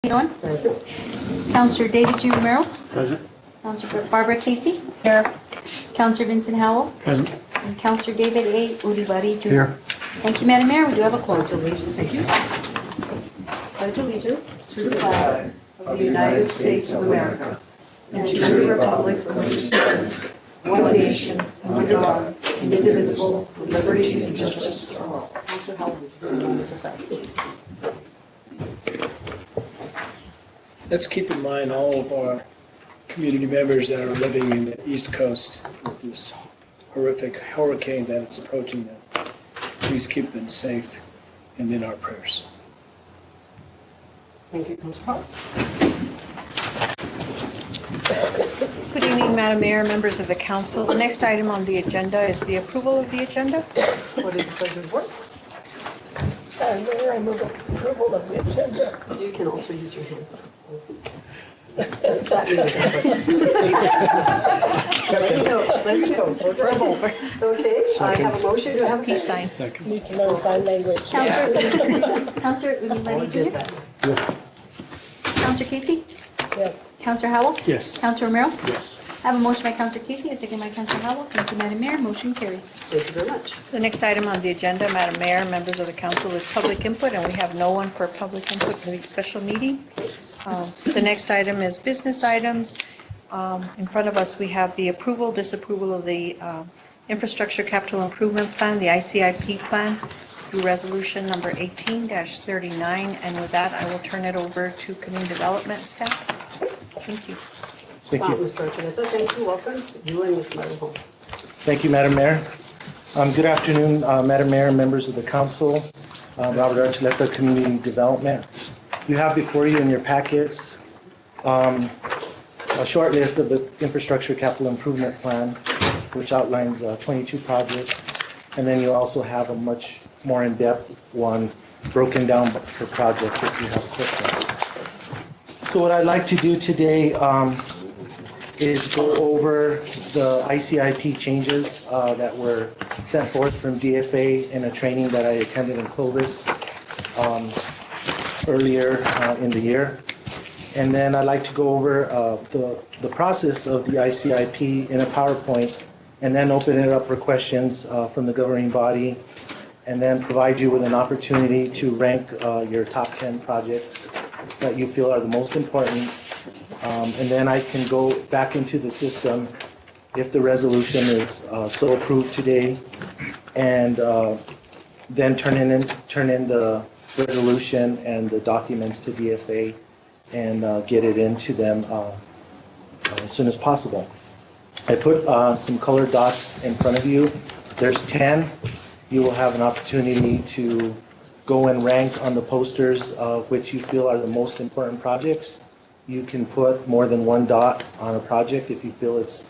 Nancy Owen. Present. Counselor David G. Romero. Present. Counselor Barbara Casey. Here. Counselor Vincent Howell. Present. And Counselor David A. Udibari Jr. Here. Thank you, Madam Mayor. We do have a quorum. Thank you. Pledge allegiance to the flag of the United States of America and to the republic for which it stands, one nation, under God, indivisible, with liberty and justice for all. Counselor Howell, Let's keep in mind all of our community members that are living in the East Coast with this horrific hurricane that is approaching them. Please keep them safe and in our prayers. Thank you, Counselor Howell. Good evening, Madam Mayor, members of the council. The next item on the agenda is the approval of the agenda. What is the pleasure of the board? Mayor, I move approval of the agenda. You can also use your hands. Let me go. Okay, I have a motion. Do I have a Peace second? sign. Need to learn sign language. Counselor Udibari Already did Jr. that. Yes. Counselor Casey. Yes. Counselor Howell. Yes. Counselor Romero. Yes. I have a motion by Counselor Casey, a second by Counselor Howell. Thank you, Madam Mayor. Motion carries. Thank you very much. The next item on the agenda, Madam Mayor, members of the council, is public input, and we have no one for public input for the special meeting. The next item is business items. In front of us, we have the approval, disapproval of the Infrastructure Capital Improvement Plan, the ICIP plan, through resolution number 18-39. And with that, I will turn it over to Community Development staff. Thank you. Thank you. Mr. Archuleta, thank you. Welcome. You and Ms. Marihol. Thank you, Madam Mayor. Good afternoon, Madam Mayor, members of the council. Robert Archuleta, Community Development. You have before you in your packets a short list of the Infrastructure Capital Improvement Plan, which outlines 22 projects. And then you also have a much more in-depth one broken down per project if you have questions. So what I'd like to do today is go over the ICIP changes that were sent forth from DFA in a training that I attended in Clovis earlier in the year. And then I'd like to go over the process of the ICIP in a PowerPoint, and then open it up for questions from the governing body, and then provide you with an opportunity to rank your top 10 projects that you feel are the most important. And then I can go back into the system if the resolution is so approved today, and then turn in the resolution and the documents to DFA and get it into them as soon as possible. I put some colored dots in front of you. There's 10. You will have an opportunity to go and rank on the posters which you feel are the most important projects. You can put more than one dot on a project if you feel it's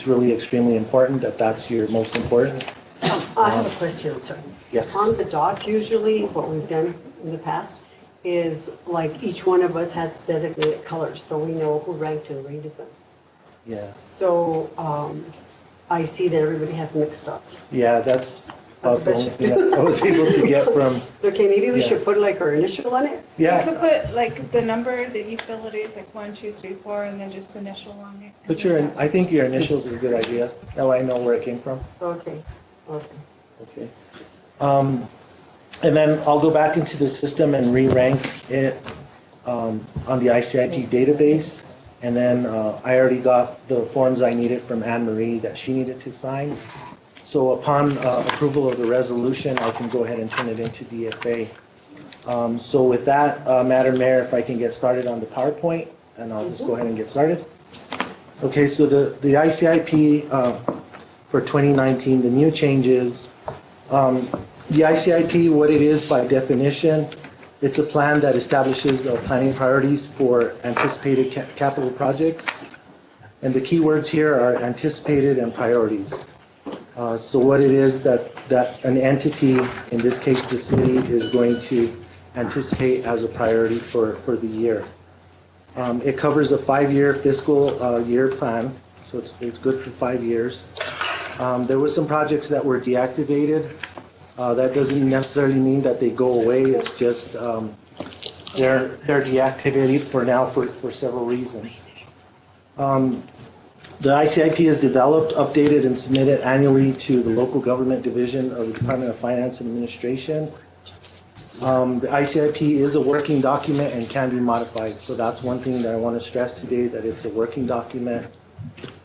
really extremely important, that's your most important. I have a question, sir. Yes. On the dots, usually what we've done in the past is like each one of us has designated colors, so we know who ranked and rated them. Yeah. So I see that everybody has mixed dots. Yeah, that's That's the the only best thing I was able to get from. Okay, maybe we Yeah. should put like our initial on it? You Yeah. could put like the number that you feel it is, like 1, 2, 3, 4, and then just initial on it. Put I think your initials is a good idea. That way I know where it came from. Okay, okay. Okay. And then I'll go back into the system and re-rank it on the ICIP database. And then I already got the forms I needed from Anne Marie that she needed to sign. So upon approval of the resolution, I can go ahead and turn it into DFA. So with that, Madam Mayor, if I can get started on the PowerPoint, and I'll just go ahead and get started. Okay, so the ICIP for 2019, the new changes. The ICIP, what it is by definition, it's a plan that establishes planning priorities for anticipated capital projects. And the key words here are anticipated and priorities. So what it is that an entity, in this case the city, is going to anticipate as a priority for the year. It covers a 5-year fiscal year plan, so it's good for 5 years. There were some projects that were deactivated. That doesn't necessarily mean that they go away. It's just they're deactivated for now for several reasons. The ICIP is developed, updated, and submitted annually to the local government division of the Department of Finance and Administration. The ICIP is a working document and can be modified. So that's one thing that I want to stress today, that it's a working document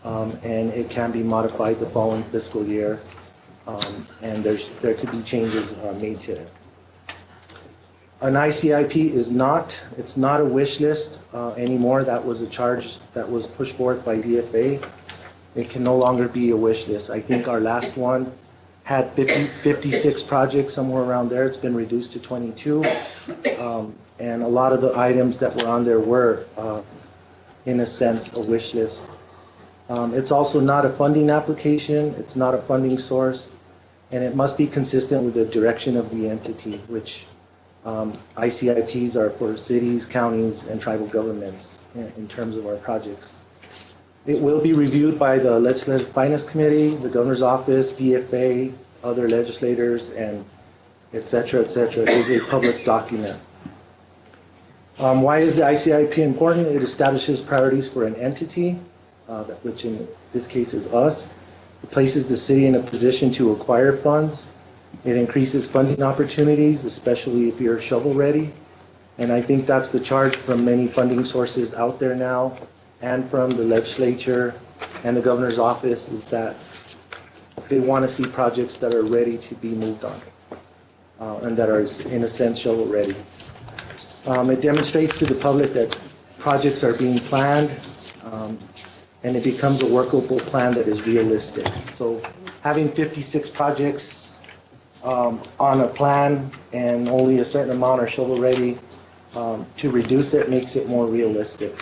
and it can be modified the following fiscal year. And there could be changes made to it. An ICIP it's not a wish list anymore. That was a charge that was pushed forth by DFA. It can no longer be a wish list. I think our last one had 56 projects, somewhere around there. It's been reduced to 22. And a lot of the items that were on there were, in a sense, a wish list. It's also not a funding application. It's not a funding source. And it must be consistent with the direction of the entity, which ICIPs are for cities, counties, and tribal governments in terms of our projects. It will be reviewed by the Legislative Finance Committee, the Governor's Office, DFA, other legislators, and et cetera, et cetera. It is a public document. Why is the ICIP important? It establishes priorities for an entity, which in this case is us. It places the city in a position to acquire funds. It increases funding opportunities, especially if you're shovel ready. And I think that's the charge from many funding sources out there now and from the legislature and the governor's office, is that they want to see projects that are ready to be moved on and that are, in a sense, shovel ready. It demonstrates to the public that projects are being planned and it becomes a workable plan that is realistic. So having 56 projects on a plan and only a certain amount are shovel ready, to reduce it makes it more realistic.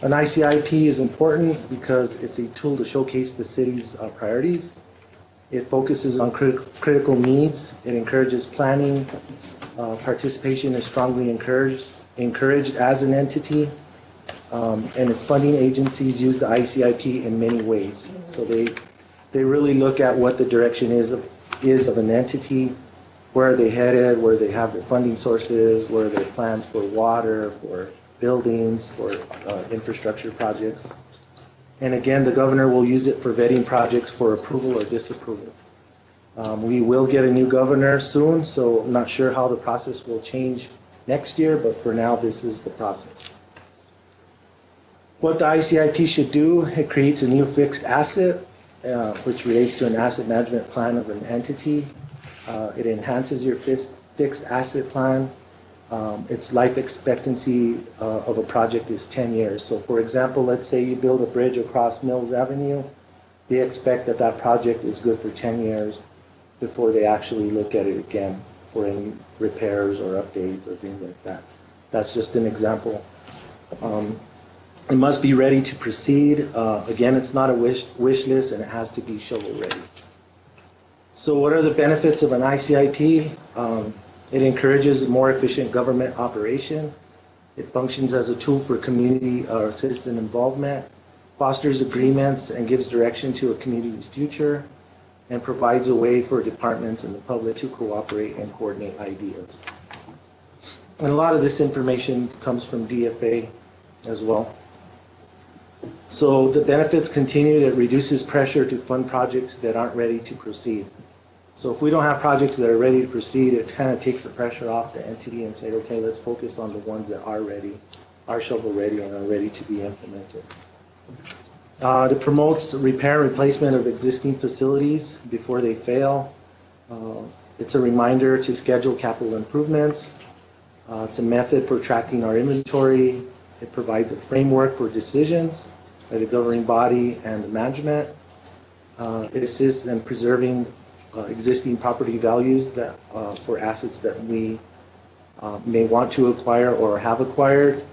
An ICIP is important because it's a tool to showcase the city's priorities. It focuses on critical needs. It encourages planning. Participation is strongly encouraged as an entity. And its funding agencies use the ICIP in many ways. So they really look at what the direction is of an entity, where are they headed, where they have their funding sources, where are their plans for water, for buildings, for infrastructure projects. And again, the governor will use it for vetting projects for approval or disapproval. We will get a new governor soon, so I'm not sure how the process will change next year, but for now, this is the process. What the ICIP should do, it creates a new fixed asset, which relates to an asset management plan of an entity. It enhances your fixed asset plan. Its life expectancy of a project is 10 years. So for example, let's say you build a bridge across Mills Avenue. They expect that that project is good for 10 years before they actually look at it again for any repairs or updates or things like that. That's just an example. It must be ready to proceed. Again, it's not a wish list, and it has to be shovel ready. So what are the benefits of an ICIP? It encourages more efficient government operation. It functions as a tool for community or citizen involvement, fosters agreements and gives direction to a community's future, and provides a way for departments and the public to cooperate and coordinate ideas. And a lot of this information comes from DFA as well. So the benefits continue. It reduces pressure to fund projects that aren't ready to proceed. So if we don't have projects that are ready to proceed, it kind of takes the pressure off the entity and say, okay, let's focus on the ones that are ready, are shovel ready, and are ready to be implemented. It promotes repair and replacement of existing facilities before they fail. It's a reminder to schedule capital improvements. It's a method for tracking our inventory. It provides a framework for decisions by the governing body and the management. It assists in preserving existing property values that for assets that we may want to acquire or have acquired,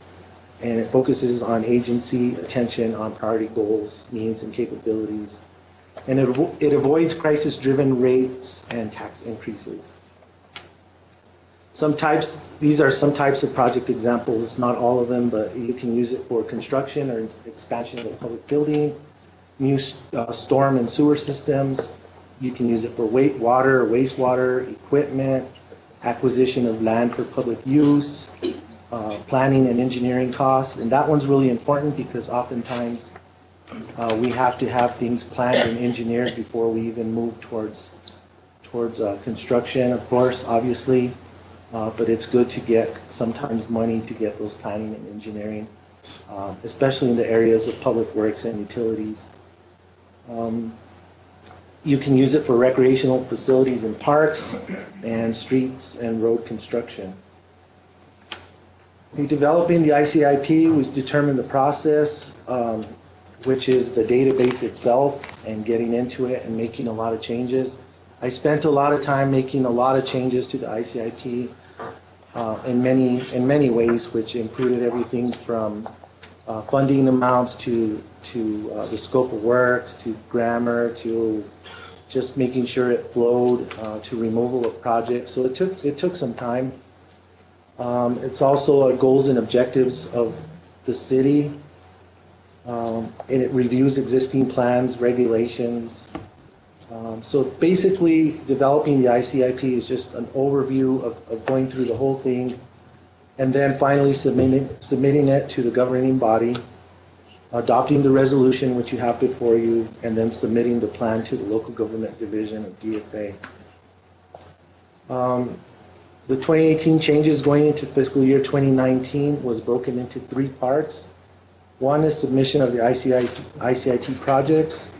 and it focuses on agency attention on priority goals, needs, and capabilities, and it avoids crisis-driven rates and tax increases. These are some types of project examples. It's not all of them, but you can use it for construction or expansion of a public building, new storm and sewer systems. You can use it for water, wastewater, equipment, acquisition of land for public use, planning and engineering costs. And that one's really important because oftentimes we have to have things planned and engineered before we even move towards construction, of course, obviously. But it's good to get sometimes money to get those planning and engineering, especially in the areas of public works and utilities. You can use it for recreational facilities and parks and streets and road construction. In developing the ICIP, we determined the process, which is the database itself and getting into it and making a lot of changes. I spent a lot of time making a lot of changes to the ICIP in many ways, which included everything from funding amounts to the scope of work, to grammar, to just making sure it flowed, to removal of projects. So it took some time. It's also goals and objectives of the city, and it reviews existing plans, regulations. So basically, developing the ICIP is just an overview of going through the whole thing, and then finally submitting it to the governing body, adopting the resolution which you have before you, and then submitting the plan to the local government division of DFA. The 2018 changes going into fiscal year 2019 was broken into 3 parts. One is submission of the ICIP projects,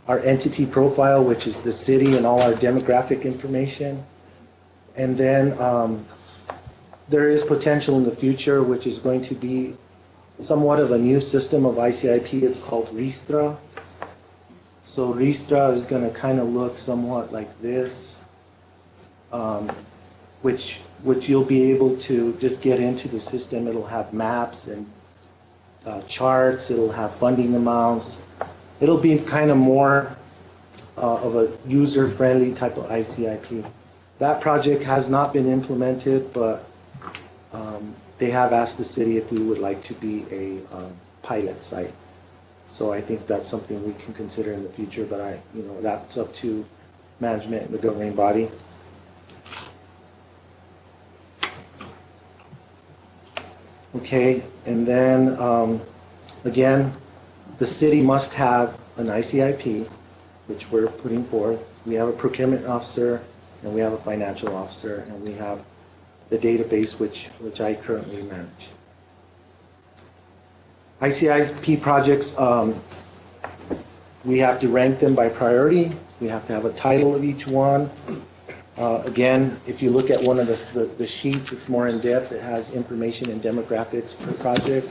our entity profile, which is the city and all our demographic information. And then there is potential in the future, which is going to be somewhat of a new system of ICIP. It's called Ristra. So Ristra is going to kind of look somewhat like this, which you'll be able to just get into the system. It'll have maps and charts. It'll have funding amounts. It'll be kind of more of a user-friendly type of ICIP. That project has not been implemented, but they have asked the city if we would like to be a pilot site. So I think that's something we can consider in the future, but that's up to management and the governing body. Okay, and then again, the city must have an ICIP, which we're putting forth. We have a procurement officer, and we have a financial officer, and we have the database, which I currently manage. ICIP projects, we have to rank them by priority. We have to have a title of each one. Again, if you look at one of the sheets, it's more in depth. It has information and demographics per project,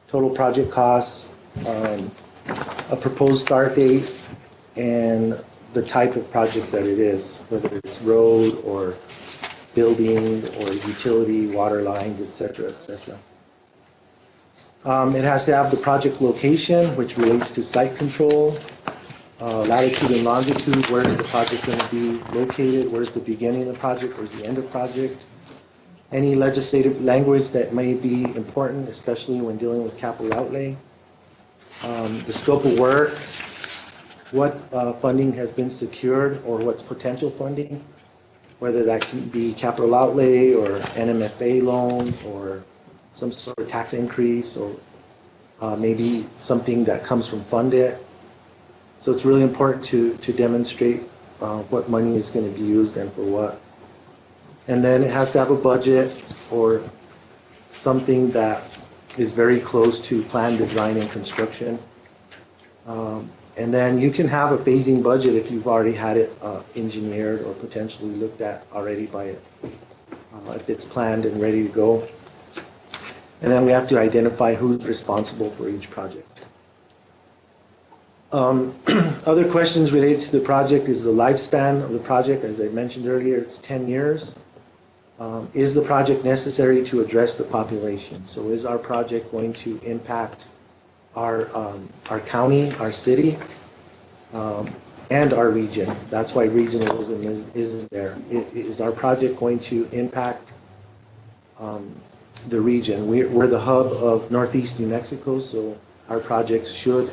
total project costs, a proposed start date, and the type of project that it is, whether it's road or building or utility, water lines, etc., etc. It has to have the project location, which relates to site control, latitude and longitude, where's the project going to be located, where's the beginning of the project, where's the end of the project, any legislative language that may be important, especially when dealing with capital outlay, the scope of work, what funding has been secured or what's potential funding, whether that can be capital outlay or NMFA loan or some sort of tax increase or maybe something that comes from funded. So it's really important to demonstrate what money is going to be used and for what. And then it has to have a budget or something that is very close to plan, design, and construction. And then you can have a phasing budget if you've already had it engineered or potentially looked at already by it, if it's planned and ready to go. And then we have to identify who's responsible for each project. Other questions related to the project is the lifespan of the project. As I mentioned earlier, it's 10 years. Is the project necessary to address the population? So is our project going to impact our county, our city, and our region? That's why regionalism is there. Is our project going to impact the region? We're the hub of Northeast New Mexico, so our projects should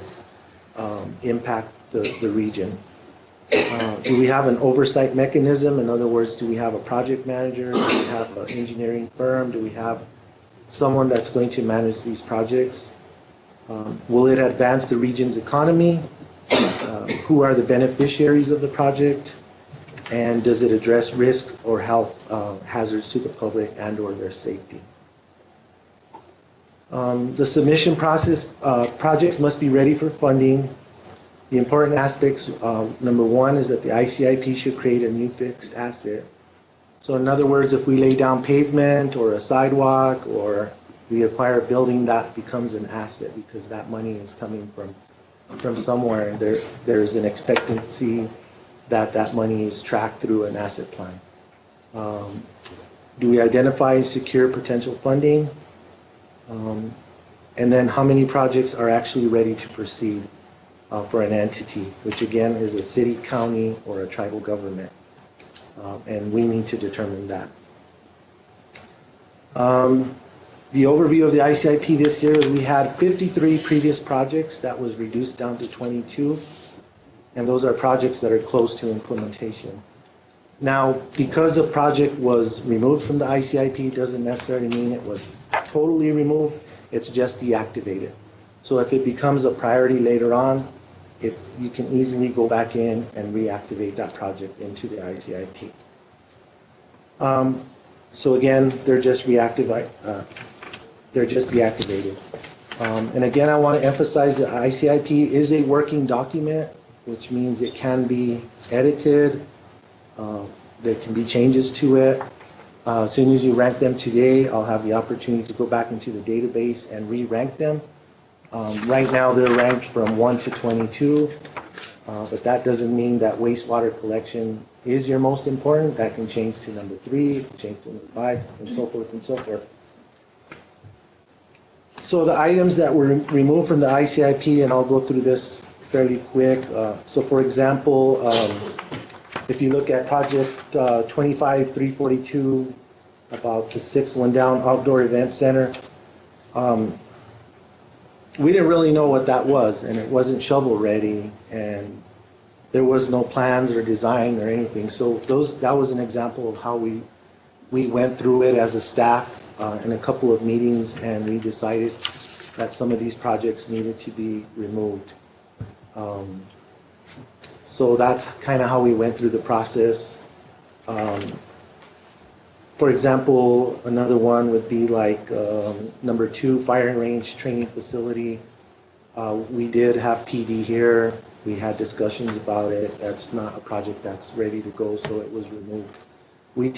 impact the region. Do we have an oversight mechanism? In other words, do we have a project manager? Do we have an engineering firm? Do we have someone that's going to manage these projects? Will it advance the region's economy? Who are the beneficiaries of the project? And does it address risks or health hazards to the public and or their safety? The submission process, projects must be ready for funding. The important aspects, number one, is that the ICIP should create a new fixed asset. So in other words, if we lay down pavement or a sidewalk or we acquire a building, that becomes an asset because that money is coming from somewhere, and there's an expectancy that that money is tracked through an asset plan. Do we identify and secure potential funding? And then how many projects are actually ready to proceed for an entity, which again is a city, county, or a tribal government. And we need to determine that. The overview of the ICIP this year is we had 53 previous projects that was reduced down to 22. And those are projects that are close to implementation. Now, because a project was removed from the ICIP doesn't necessarily mean it was totally removed, it's just deactivated. So if it becomes a priority later on, you can easily go back in and reactivate that project into the ICIP. So again, they're just deactivated. And again, I want to emphasize that ICIP is a working document, which means it can be edited. There can be changes to it. As soon as you rank them today, I'll have the opportunity to go back into the database and re-rank them. Right now, they're ranked from 1 to 22, but that doesn't mean that wastewater collection is your most important. That can change to number 3, it can change to number 5, and so forth and so forth. So the items that were removed from the ICIP, and I'll go through this fairly quick. So for example, if you look at project 25342, about the 6th one down, outdoor event center, we didn't really know what that was, and it wasn't shovel ready, and there was no plans or design or anything. So that was an example of how we went through it as a staff in a couple of meetings, and we decided that some of these projects needed to be removed. So that's kind of how we went through the process. For example, another one would be like number 2, firing range training facility. We did have PD here. We had discussions about it. That's not a project that's ready to go, so it was removed. We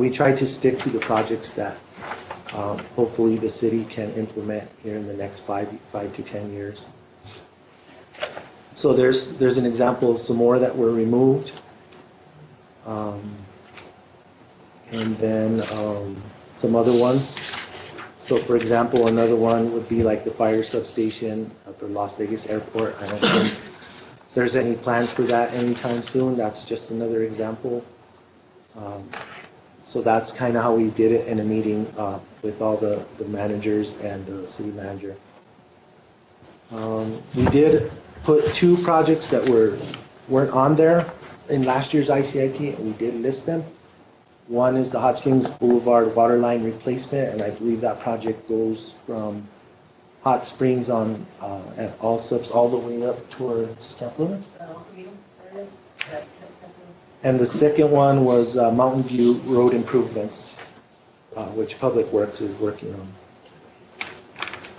tried to stick to the projects that hopefully the city can implement here in the next 5 to 10 years. So there's an example of some more that were removed. And then some other ones. So for example, another one would be like the fire substation at the Las Vegas airport. I don't think there's any plans for that anytime soon. That's just another example. So that's kind of how we did it in a meeting with all the managers and the city manager. We did put 2 projects that weren't on there in last year's ICIP, and we did list them. One is the Hot Springs Boulevard water line replacement, and I believe that project goes from Hot Springs on at Allsups all the way up towards Camp Luna. And the second one was Mountain View Road improvements, which Public Works is working on.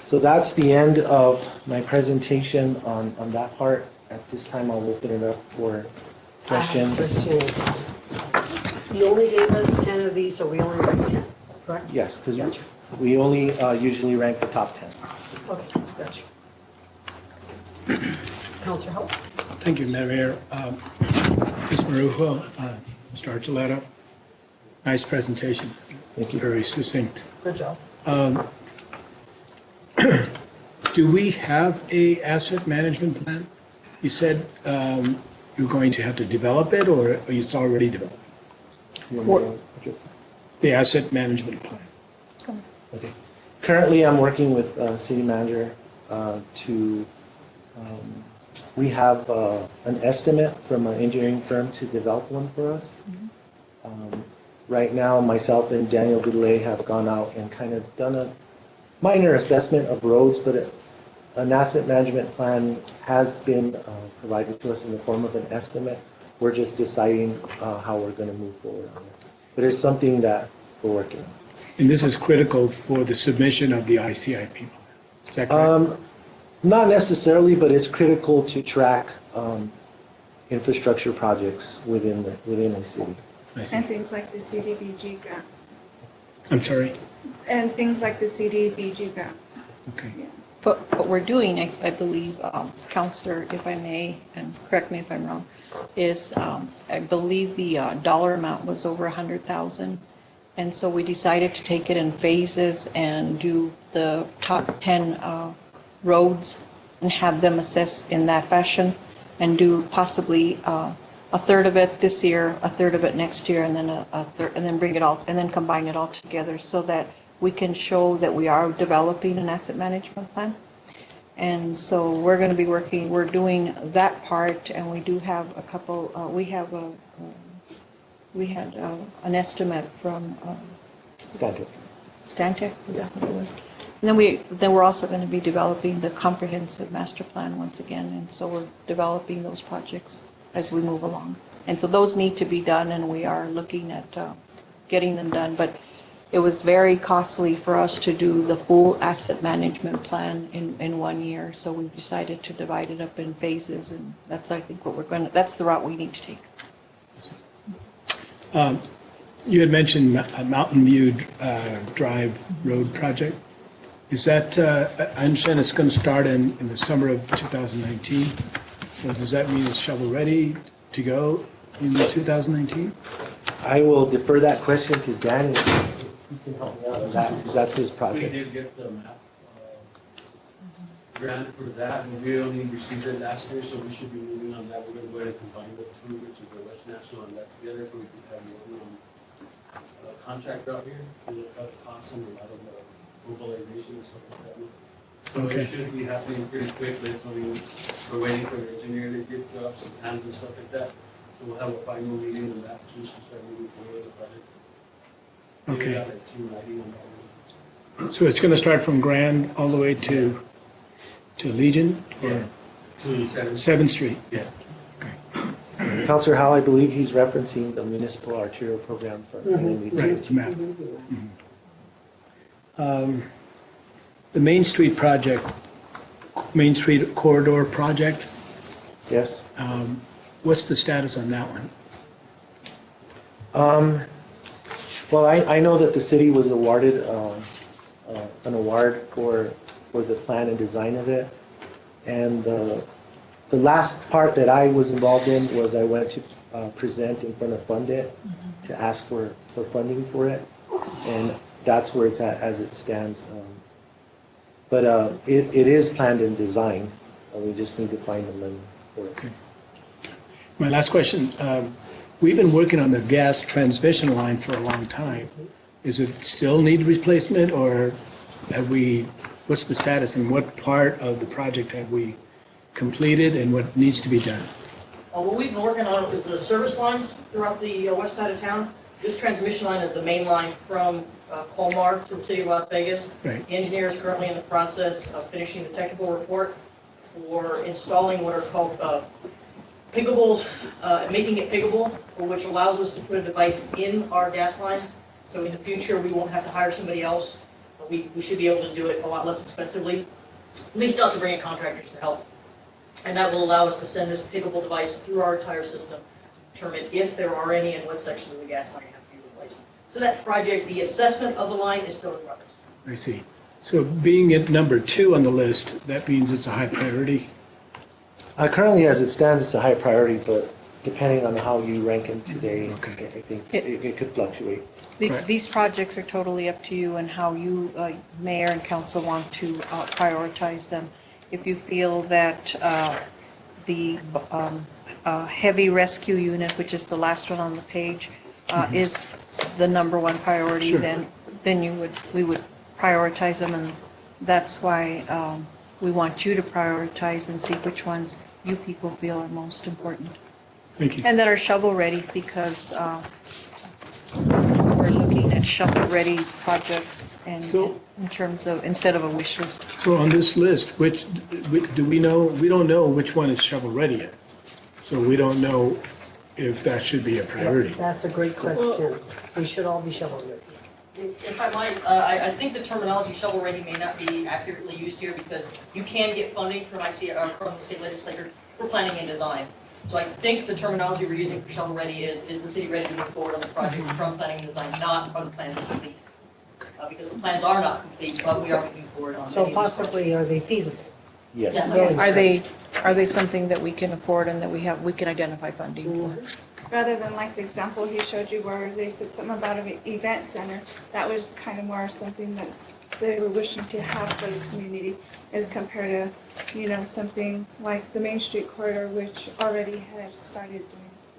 So that's the end of my presentation on that part. At this time, I'll open it up for questions. You only gave us 10 of these, so we only rank 10, correct? Yes, because we only usually rank the top 10. Okay, gotcha. Councilor Hope? Thank you, Madam Mayor. Ms. Marujo, Mr. Archuleta, nice presentation. Thank you. Very succinct. Good job. Do we have a asset management plan? You said you're going to have to develop it, or it's already developed? The asset management plan. Okay. Currently, I'm working with city manager to we have an estimate from an engineering firm to develop one for us. Right now, myself and Daniel Goulet have gone out and kind of done a minor assessment of roads, but an asset management plan has been provided to us in the form of an estimate. We're just deciding how we're going to move forward on it. But it's something that we're working on. And this is critical for the submission of the ICIP plan. Is that correct? Not necessarily, but it's critical to track infrastructure projects within a city. I see. And things like the CDBG grant. I'm sorry? And things like the CDBG grant. Okay. But what we're doing, I believe, Counselor, if I may, and correct me if I'm wrong, is I believe the dollar amount was over 100,000. And so we decided to take it in phases and do the top 10 roads and have them assessed in that fashion and do possibly a third of it this year, a third of it next year, and then a third, and then bring it all, and then combine it all together so that we can show that we are developing an asset management plan. And so we're going to be working, we're doing that part, and we do have a couple, we had an estimate from Stantec. Stantec, is that what it was? And then we're also going to be developing the comprehensive master plan once again, and so we're developing those projects as we move along. And so those need to be done, and we are looking at getting them done. But it was very costly for us to do the full asset management plan in 1 year, so we decided to divide it up in phases, and that's, I think, what we're going to, that's the route we need to take. You had mentioned Mountain View Drive Road project. Is that, I understand it's going to start in the summer of 2019. So does that mean it's shovel-ready to go in 2019? I will defer that question to Dan, if he can help me out on that, because that's his We project. did get the map grant for that, and we only received it last year, so we should be moving on that. We're going to go ahead and combine the two, which is the West National and that together, so we can have one contract out here to look at the costs and a lot of the mobilization and stuff like that. So Okay. it should be happening pretty quickly, so we're waiting for the engineer to get up some plans and stuff like that. So we'll have a final meeting on that, just to start moving forward with the project. Okay. We got like 290 on that one. So it's going to start from Grand all the way to Legion? Or Yeah. To 7th Street? Yeah. Councilor Howell, I believe he's referencing the municipal arterial program for Right, it's a map. The Main Street project, Main Street corridor project, Yes. what's the status on that one? Well, I know that the city was awarded an award for the plan and design of it. And the last part that I was involved in was I went to present in front of Fundit to ask for funding for it. And that's where it's at as it stands. But it is planned and designed. We just need to find the money for it. Okay. My last question, we've been working on the gas transmission line for a long time. Is it still need replacement, or have we, what's the status and what part of the project have we completed and what needs to be done? What we've been working on is the service lines throughout the west side of town. This transmission line is the main line from Colmar to the city of Las Vegas. Right. The engineer is currently in the process of finishing the technical report for installing what are called piggable, making it piggable, which allows us to put a device in our gas lines. So in the future, we won't have to hire somebody else. We should be able to do it a lot less expensively. We still have to bring in contractors to help. And that will allow us to send this piggable device through our entire system, determine if there are any and what sections of the gas line have to be replaced. So that project, the assessment of the line is still in progress. I see. So being at number 2 on the list, that means it's a high priority? Currently, as it stands, it's a high priority, but depending on how you rank them today, Okay. I think it could fluctuate. Right. These projects are totally up to you and how you, mayor and council, want to prioritize them. If you feel that the heavy rescue unit, which is the last one on the page, is the number one priority, Sure. then we would prioritize them, and that's why we want you to prioritize and see which ones you people feel are most important. Thank you. And that are shovel-ready, because we're looking at shovel-ready projects and So- in terms of, instead of a wish list. So on this list, do we know, we don't know which one is shovel-ready yet. So we don't know if that should be a priority. That's a great question. We should all be shovel ready. If I might, I think the terminology shovel-ready may not be accurately used here because you can get funding from from the state legislature for planning and design. So I think the terminology we're using for shovel-ready is the city ready to move forward on the project from planning and design, not are the plans complete? Because the plans are not complete, but we are moving forward on. So many of these possibly, are they feasible? Yes. Yes. Are they something that we can afford and that we can identify funding for? Rather than like the example he showed you where they said something about an event center, that was kind of more something they were wishing to have for the community as compared to, something like the Main Street corridor, which already had started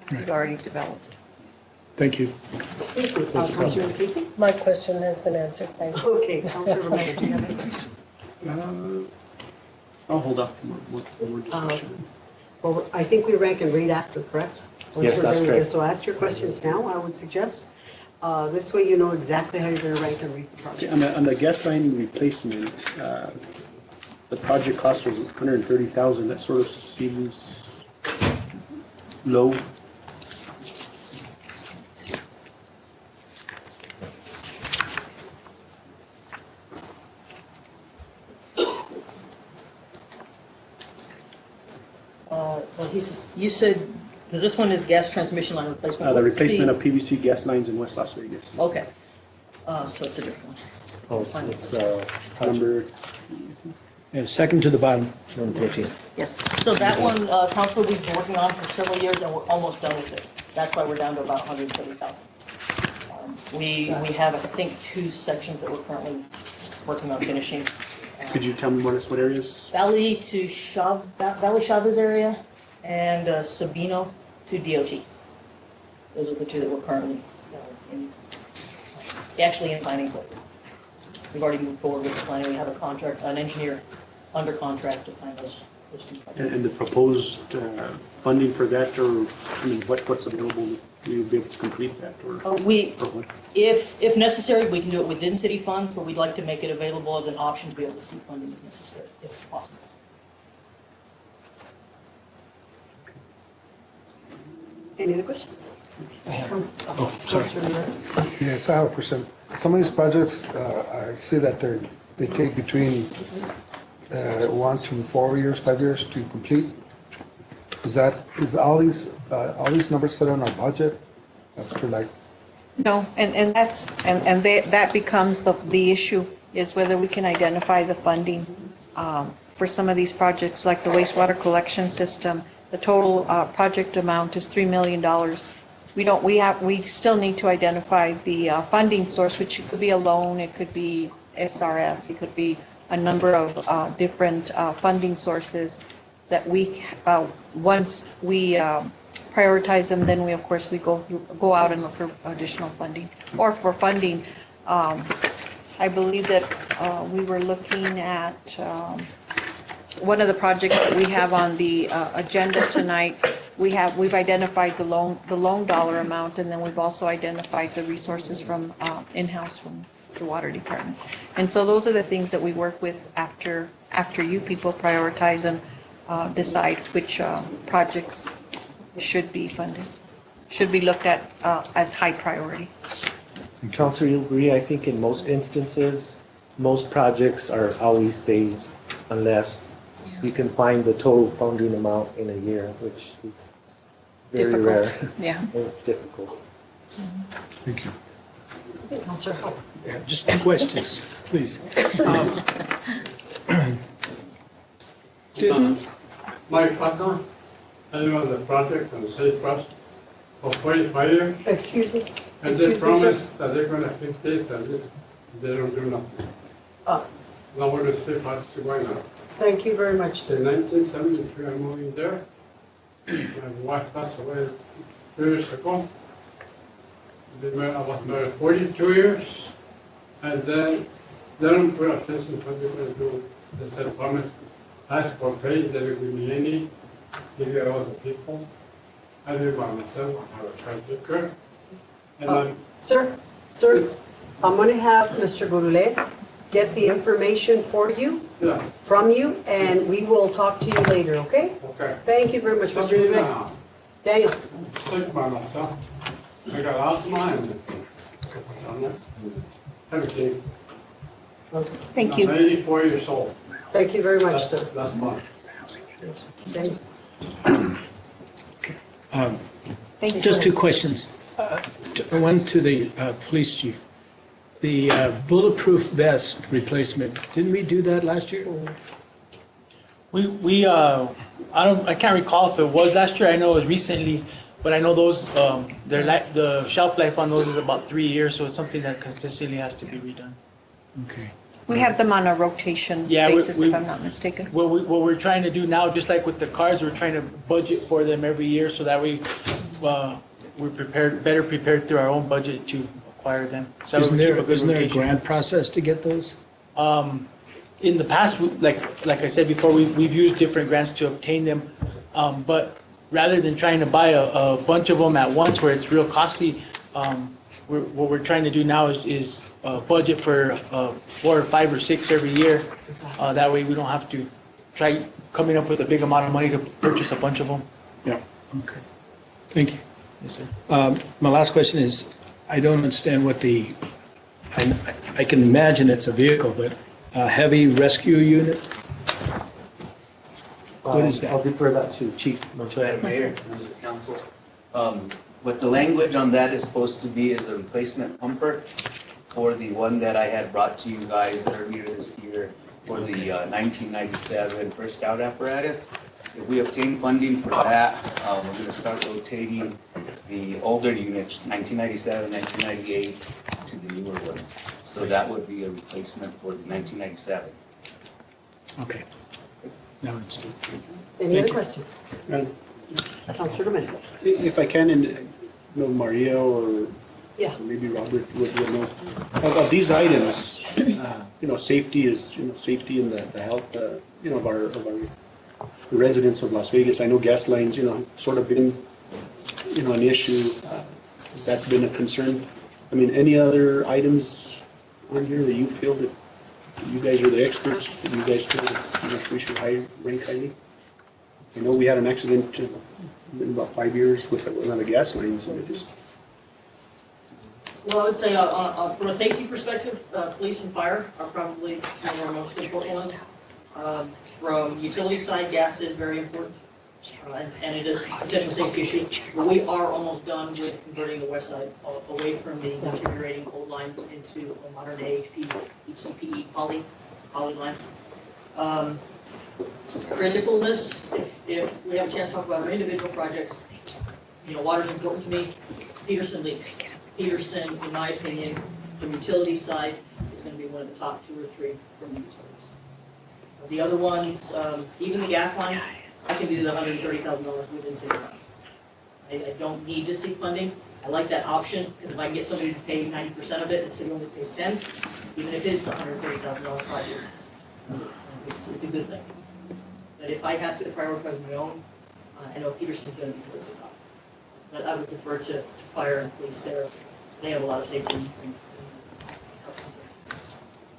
doing. We've already developed. Thank you. Thank you. Councilor Casey? My question has been answered. Thank you. Okay, Councilor Romero, do you have any questions? I'll hold off for more discussion. Well, I think we rank and read after, correct? Yes, that's correct. So ask your questions now, I would suggest. This way you know exactly how you're going to rank and read the Okay, project. on the gas line replacement, the project cost was $130,000. That sort of seems low. Well, You said, because this one is gas transmission line replacement. The What's replacement of PVC gas lines in West Las Vegas. Okay. So it's a different one. Oh, it's Number, And second to the bottom. number 13. Yes, so that one, council, we've been working on for several years and we're almost done with it. That's why we're down to about 130,000. We have, I think, 2 sections that we're currently working on finishing. could you tell me what areas? Valley to Valley Chavez area and Sabino to DOT. Those are the 2 that we're currently in planning, but we've already moved forward with the planning. We have an engineer under contract to plan those 2 projects. And the proposed funding for that, or, what's available, you'll be able to complete that, or? or what? If necessary, we can do it within city funds, but we'd like to make it available as an option to be able to seek funding if necessary, if possible. Any other questions? Oh, sorry. Yes, I have a question. Some of these projects, I see that they take between 1 to 4 years, 5 years to complete. Is all these numbers set on our budget? After like, No, and that becomes the issue, is whether we can identify the funding for some of these projects, like the wastewater collection system. The total project amount is $3 million. We still need to identify the funding source, which could be a loan, it could be SRF, it could be a number of different funding sources that once we prioritize them, then we go out and look for additional funding. Or for funding, I believe that we were looking at one of the projects that we have on the agenda tonight. We've identified the loan dollar amount, and then we've also identified the resources from in-house from the water department. And so those are the things that we work with after you people prioritize and decide which projects should be funded, should be looked at as high priority. Counselor, you agree, I think in most instances, most projects are always phased unless you can find the total funding amount in a year, which is very rare. Difficult, yeah. Very difficult. thank you. Councilor Howard? Yeah, just 2 questions, please. Mike Patton, heading on the project on the Safe Trust for 45 years. Excuse me? And they promised that they're going to fix this and this, they don't do nothing. Now we're going to see how it's going on. Thank you very much, In sir. 1973, I'm moving there. My wife passed away 2 years ago. I was married 42 years. And then they don't put attention to what they're going to do. They said, promise, ask for pay, they will give me any. you get all the people. I live by myself, I have a caretaker. And then, Sir, I'm going to have Mr. Gurule get the information for you, yeah, from you, and we will talk to you later, okay? okay. Thank you very much, So Mr. me Gurule. now, Daniel? I'm sick by myself. I got asthma and everything. Thank you. I'm 84 years old. Thank you very much, sir. That's mine. Daniel? Thank you. Just two questions. One to the police chief. The bulletproof vest replacement, didn't we do that last year? I can't recall if it was last year, I know it was recently, but I know those, the shelf life on those is about 3 years, so it's something that consistently has to be redone. Okay. We have them on a rotation Yeah, basis, if I'm not mistaken. What we're trying to do now, just like with the cars, we're trying to budget for them every year, so that way, we're better prepared through our own budget to acquire them. So that way Isn't we keep a good there a rotation. grant process to get those? In the past, like I said before, we've used different grants to obtain them, but rather than trying to buy a bunch of them at once where it's real costly, what we're trying to do now is budget for 4 or 5 or 6 every year. That way we don't have to try coming up with a big amount of money to purchase a bunch of them. Yeah, okay. Thank you. Yes, sir. My last question is, I don't understand what I can imagine it's a vehicle, but a heavy rescue unit? What is that? I'll defer that to Chief Montoya. Madam Mayor, members of the council. What the language on that is supposed to be is a replacement pumper for the one that I had brought to you guys earlier this year for the 1997 First Out apparatus. If we obtain funding for that, we're going to start rotating the older units, 1997, 1998, to the newer ones. So that would be a replacement for the 1997. Okay. Now it's. Any other Thank you. questions? And Councilor Domingo? if I can, Maria or Yeah. maybe Robert would know, of these items, safety is, safety and the health, of our residents of Las Vegas. I know gas lines, sort of been, an issue. That's been a concern. I mean, any other items on here that you feel that you guys are the experts, that you guys feel that we should rank highly? I know we had an accident in about 5 years with one of the gas lines, and it just. Well, I would say from a safety perspective, police and fire are probably some of our most important ones. From utility side, gas is very important, and it is a potential safety issue. But we are almost done with converting the west side away from the deteriorating old lines into a modern day HDPE poly lines. Criticalness, if we have a chance to talk about our individual projects, water's important to me. Peterson leaks. Peterson, in my opinion, the utility side is going to be one of the top 2 or 3 from the utilities. The other ones, even the gas line, I can do the $130,000 within city limits. I don't need to seek funding. I like that option because if I can get somebody to pay 90% of it and city only pays 10, even if it's a $130,000 project, it's a good thing. But if I have to prioritize my own, I know Peterson's going to be towards the top. But I would defer to fire and police there. They have a lot of safety and health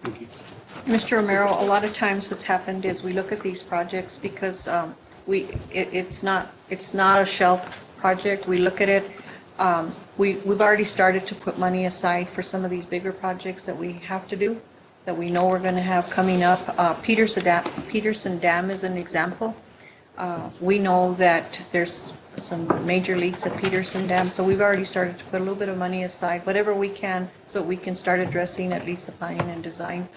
concerns. Mr. Romero, a lot of times what's happened is we look at these projects because it's not a shelf project. We look at it, we've already started to put money aside for some of these bigger projects that we have to do, that we know we're going to have coming up. Peterson Dam is an example. We know that there's some major leaks at Peterson Dam, so we've already started to put a little bit of money aside, whatever we can, so we can start addressing at least the planning and design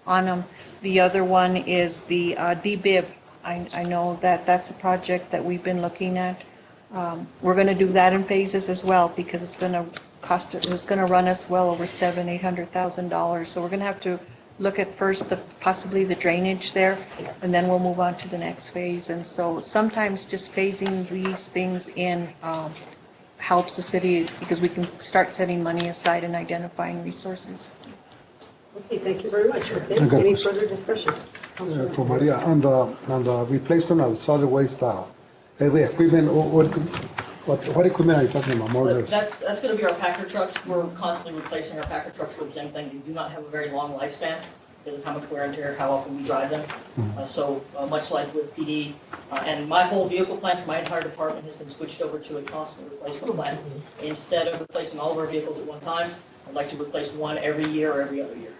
on them. The other one is the DBIB. I know that that's a project that we've been looking at. We're going to do that in phases as well because it's going to run us well over $700,000-800,000. So we're going to have to look at first possibly the drainage there, and then we'll move on to the next phase. And so sometimes just phasing these things in helps the city because we can start setting money aside and identifying resources. Okay, thank you very much. Okay, Okay. any further discussion? For Maria, on the replacement of the solid waste Heavy equipment, what equipment are you talking about, more or less? That's gonna be our Packer trucks. We're constantly replacing our Packer trucks for the same thing. They do not have a very long lifespan because of how much wear and tear, how often we drive them. So much like with PD, and my whole vehicle plan for my entire department has been switched over to a constant replacement plan. Instead of replacing all of our vehicles at one time, I'd like to replace one every year or every other year.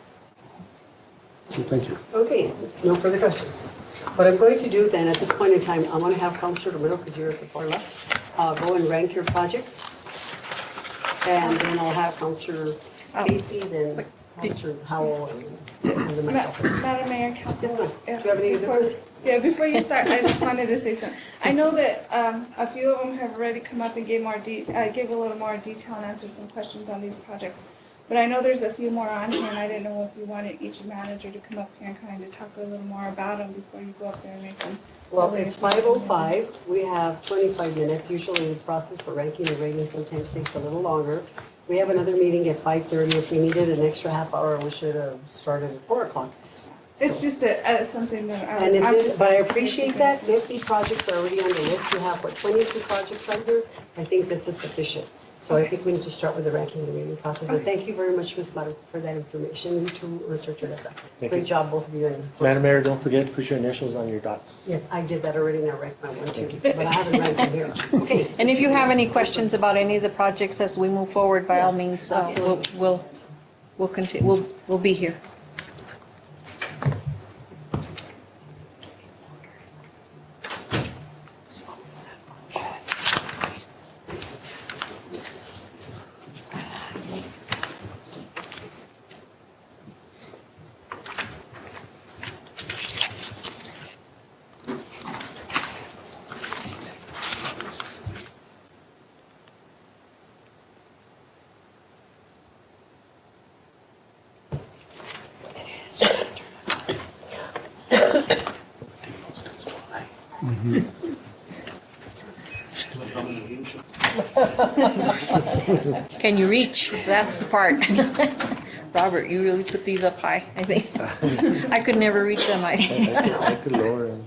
Thank you. Okay, no further questions. What I'm going to do then, at this point in time, I'm going to have Councillor Romero, because you're at the far left, go and rank your projects. And then I'll have Councillor Casey, then Councillor Howell, and then myself. Madam Mayor, Council. Do you have any other questions? Yeah, before you start, I just wanted to say something. I know that a few of them have already come up and gave a little more detail and answered some questions on these projects. But I know there's a few more on here, and I didn't know if you wanted each manager to come up here and kind of talk a little more about them before you go up there and make them. Well, it's 5:05. We have 25 minutes. Usually the process for ranking and rating sometimes takes a little longer. We have another meeting at 5:30. If we needed an extra half hour, we should have started at 4 o'clock. It's just something that But I appreciate that. If these projects are already on the list, you have, 22 projects on here? I think this is sufficient. So I think we need to start with the ranking and rating process. And thank you very much, Ms. Maru, for that information. You too, Mr. Chuleta. Great job, both of you. Madam Mayor, don't forget to put your initials on your dots. Yes, I did that already, and I ranked my 1, 2, but I haven't ranked them here. Okay. And if you have any questions about any of the projects as we move forward, by all means, we'll continue, we'll be here. Can you reach? That's the part. Robert, you really put these up high, I think. I could never reach them. I could lower them.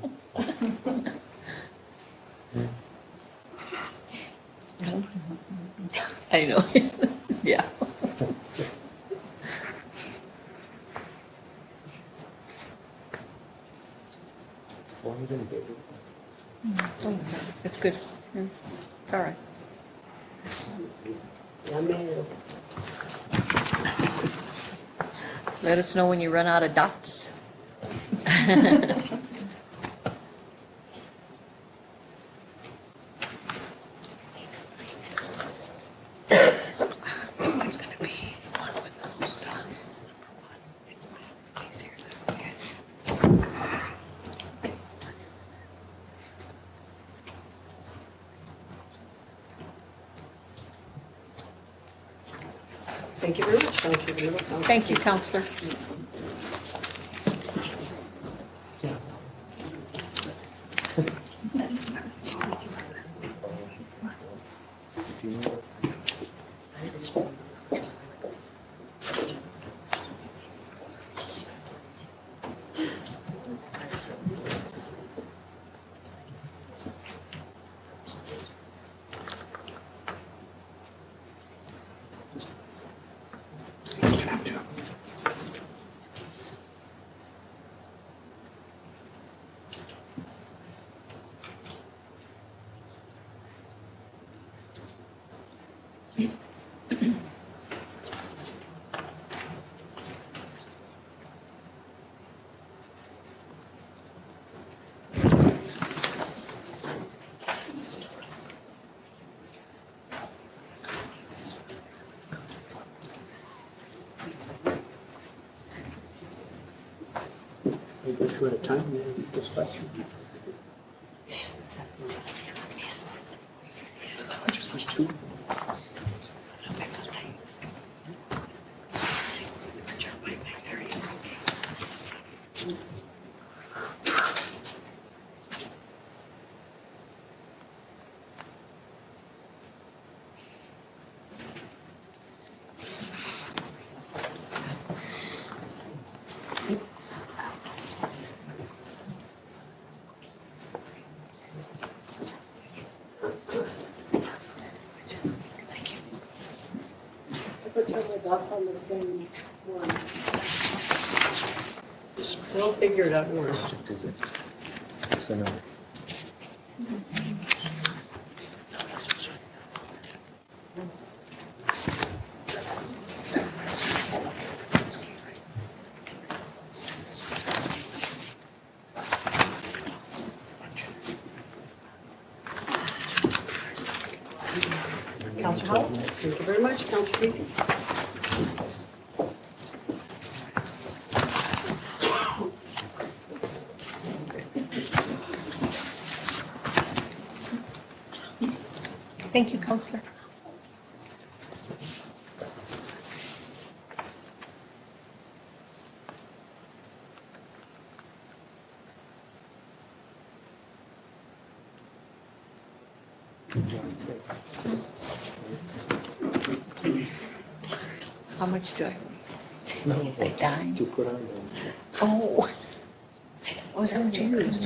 I know. Yeah. It's good. It's all right. Let us know when you run out of dots. It's going to be one with the most dots. It's easier to look at. Thank you very much, Councillor. Thank you, Councillor. We go two at a time, and discuss. Just was two. dots on the same one. They'll figure it out in order. Project is it? What's the number? Counselor Howell? Thank you very much. Counselor Casey? Thank you, Counselor. How much do I? No, A dime? to put on them. Oh. Oh, is that what you used?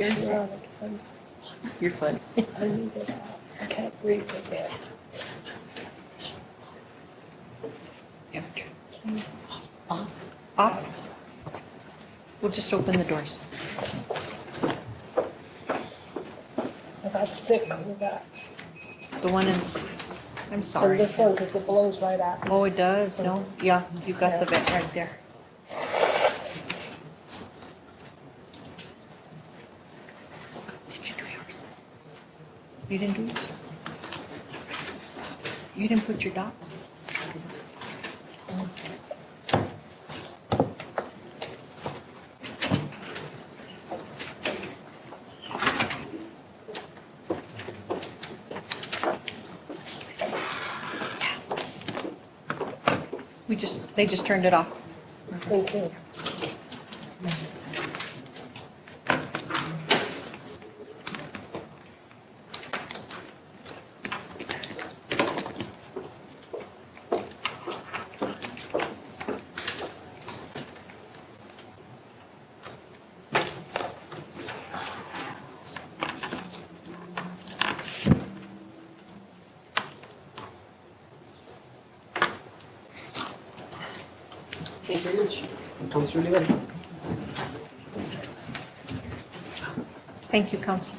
You're fun. I need it out. I can't breathe again. Off. We'll just open the doors. I got sick with that. The one in, I'm And sorry. this one, because it blows right at me. Oh, it does? No? Yeah, you got the vent right there. Did you do yours? You didn't do yours? You didn't put your dots? They just turned it off. Thank you. Thank you very much. Counselor Rivera? Thank you, Council.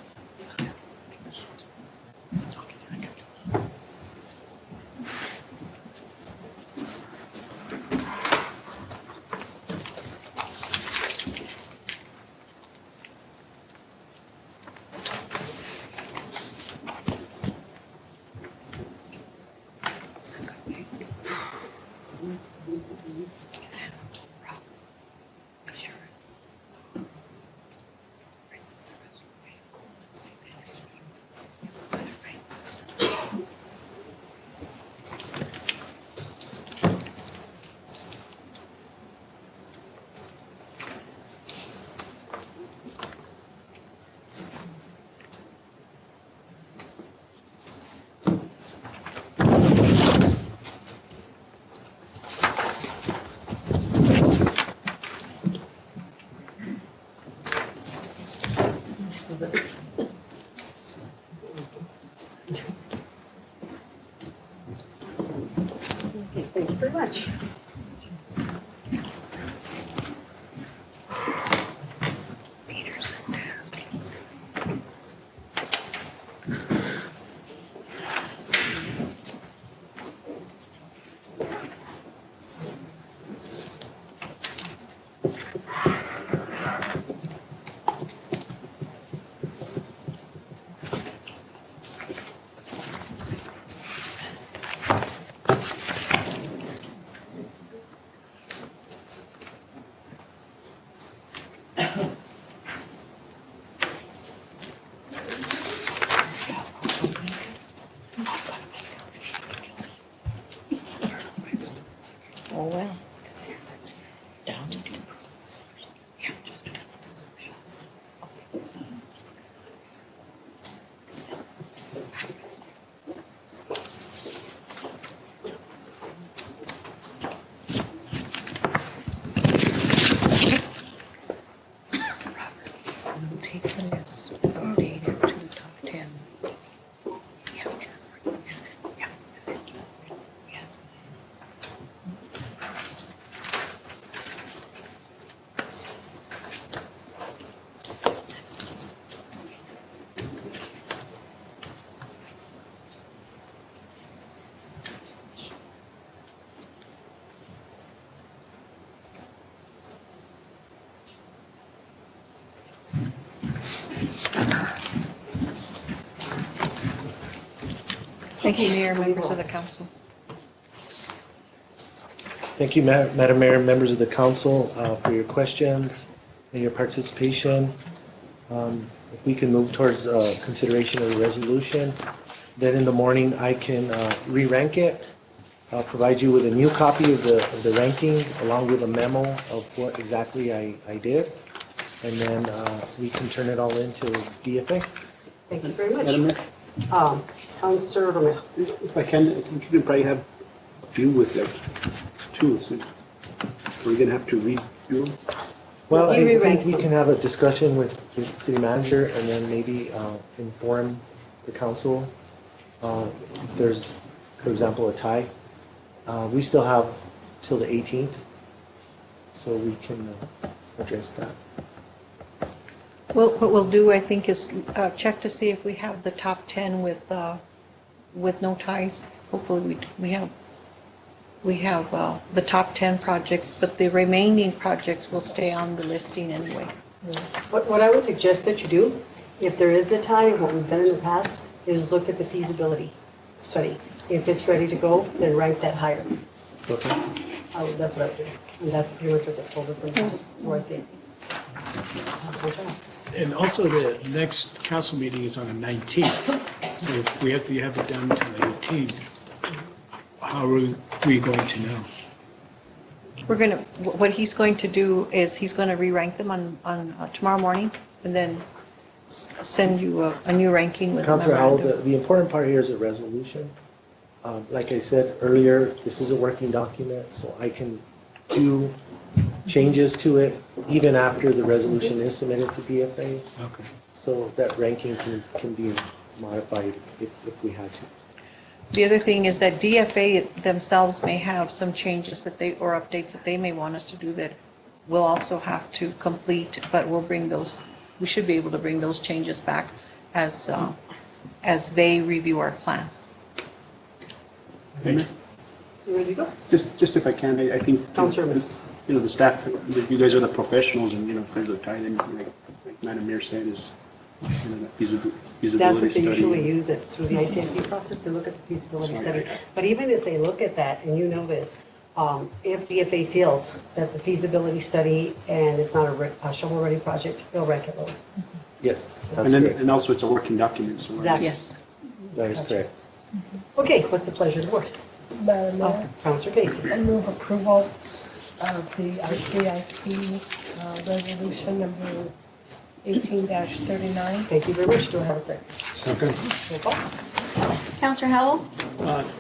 Okay, thank you very much. Oh, well. Take the list, update it to the top 10. Thank you, Mayor, members of the council. Thank you, Madam Mayor, members of the council, for your questions and your participation. If we can move towards consideration of the resolution, then in the morning I can re-rank it. I'll provide you with a new copy of the ranking along with a memo of what exactly I did. And then we can turn it all into DFA. Thank you very much. Madam Mayor? Councilor Romero. If I can, I think you can probably have a few with like two, so we're gonna have to redo them. Well, I You think re-rank we some. can have a discussion with the city manager and then maybe inform the council. If there's, for example, a tie. We still have till the 18th, so we can address that. Well, what we'll do, I think, is check to see if we have the top 10 with no ties. Hopefully, we have the top 10 projects, but the remaining projects will stay on the listing anyway. What I would suggest that you do, if there is a tie, what we've done in the past, is look at the feasibility study. If it's ready to go, then rank that higher. Okay. That's what I would do. And that's pretty much what they told us in the past, or I think. And also, the next council meeting is on the 19th, so if we have to have it done until the 18th, how are we going to know? What he's going to do is he's going to re-rank them on tomorrow morning and then send you a new ranking with a Councilor Howell, memorandum. the important part here is a resolution. Like I said earlier, this is a working document, so I can do changes to it even after the resolution is submitted to DFA. Okay. So that ranking can be modified if we had to. The other thing is that DFA themselves may have some changes or updates that they may want us to do that we'll also have to complete, but we should be able to bring those changes back as they review our plan. You ready to go? Just if I can, I think, Councilor. The staff, you guys are the professionals and, in terms of time, like Madam Mayor said, is, the feasibility study. That's what they usually use it through the ICIP process, to look at the feasibility study. But even if they look at that, and you know this, if DFA feels that the feasibility study and it's not a shovel-ready project, they'll rank it lower. Yes, that's And then, correct. and also it's a working document, so. Exactly. Yes. That is correct. Okay, what's the pleasure of the board? Madam Mayor, Councilor Casey. I move approval of the ICIP resolution number 18-39. Thank you very much. Do I have a second? Second. Roll call. Counselor Howell?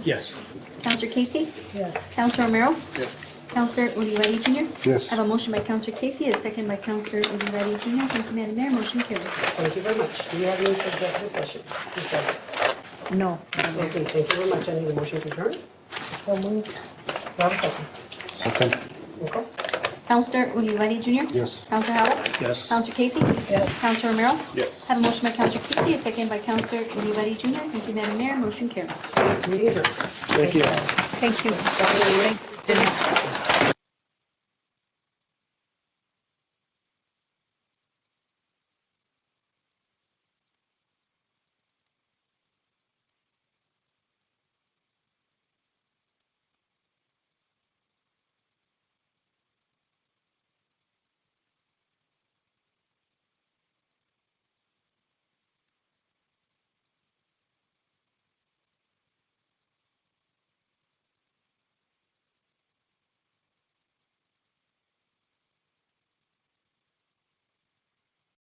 Yes. Counselor Casey? Yes. Counselor Romero? Yes. Counselor Ulibarri Jr.? Yes. I have a motion by Counselor Casey, a second by Counselor Ulibarri Jr. Thank you, Madam Mayor. Motion carries. Thank you very much. Do you have any executive session? No. Okay, thank you very much. I need a motion to adjourn. So moved. Do I have a second? Second. Roll call. Counselor Ulibarri Jr.? Yes. Counselor Howell? Yes. Counselor Casey? Yes. Counselor Romero? Yes. I have a motion by Counselor Casey, a second by Counselor Ulibarri Jr. Thank you, Madam Mayor. Motion carries. Meeting adjourned. Thank you. Thank you. Thank you.